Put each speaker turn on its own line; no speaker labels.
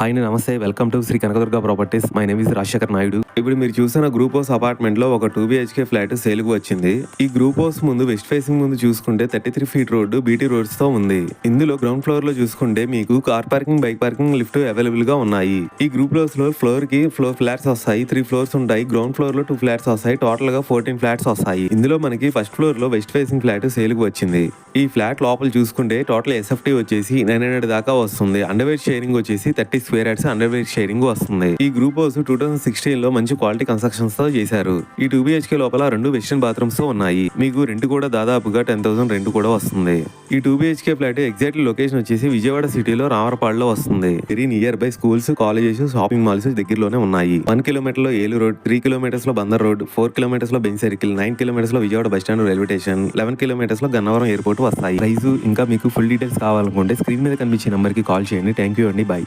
Hi నమస్తే, welcome to Sri Kanakadurga properties. My name is Rajasekhar Naidu. ఇప్పుడు మీరు చూసిన గ్రూప్ హౌస్ అపార్ట్మెంట్ లో ఒక 2 BHK ఫ్లాట్ సేల్కు వచ్చింది. ఈ గ్రూప్ హౌస్ ముందు వెస్ట్ ఫేసింగ్ ముందు చూసుకుంటే 33 ఫీట్ రోడ్డు బీటీ రోడ్స్ తో ఉంది. ఇందులో గ్రౌండ్ ఫ్లోర్ లో చూసుకుంటే మీకు car parking, bike parking, lift available గా ఉన్నాయి. ఈ గ్రూప్ హౌస్ లో ఫ్లోర్ ఫ్లాట్స్ వస్తాయి. 3 ఫ్లోర్స్ ఉంటాయి. గ్రౌండ్ ఫ్లోర్ లో 2 ఫ్లాట్స్ వస్తాయి. టోటల్ గా 14 ఫ్లాట్స్ వస్తాయి. ఇందులో మనకి ఫస్ట్ ఫ్లోర్ లో వెస్ట్ ఫేసింగ్ ఫ్లాట్ సేల్కు వచ్చింది. ఈ ఫ్లాట్ లోపల చూసుకుంటే టోటల్ SFT వచ్చేసి 900 దాకా వస్తుంది. అండర్వేర్ షేరింగ్ వచ్చేసి 30 స్క్వేర్ యార్డ్స్ అండర్వేర్ షేరింగ్ వస్తుంది. ఈ గ్రూప్ హౌస్ 2016 లో మంచి క్వాలిటీ కన్స్ట్రక్షన్స్ తో చేశారు. ఈ 2 BHK లోపల 2 వెస్టర్న్ బాత్రూమ్స్ తో ఉన్నాయి. మీకు రెంట్ కూడా దాదాపుగా 10,000 రెంట్ కూడా వస్తుంది. ఈ 2 BHK ఫ్లాట్ ఎగ్జాక్ట్ లొకేషన్ వచ్చేసి విజయవాడ సిటీలో రామరపాడులో వస్తుంది. Very near by schools, colleges, shopping malls దగ్గరలోనే ఉన్నాయి. 1 కిలోమీటర్ లో ఏలూరు రోడ్, 3 కిలోమీటర్స్ లో బందర్ రోడ్, 4 కిలోమీటర్స్ లో బెంచ్ సర్కిల్, 9 కిలోమీటర్స్ లో Vijayawada bus stand railway station, 11 kilometres లో గన్నవరం ఎయిర్పోర్ట్ వస్తాయి. ప్రైస్ ఇంకా మీకు ఫుల్ డీటెయిల్స్ కావాలనుకుంటే స్క్రీన్ మీద కనిపించే నెంబర్ కి కాల్ చేయండి. థ్యాంక్ యూ అండి. బై.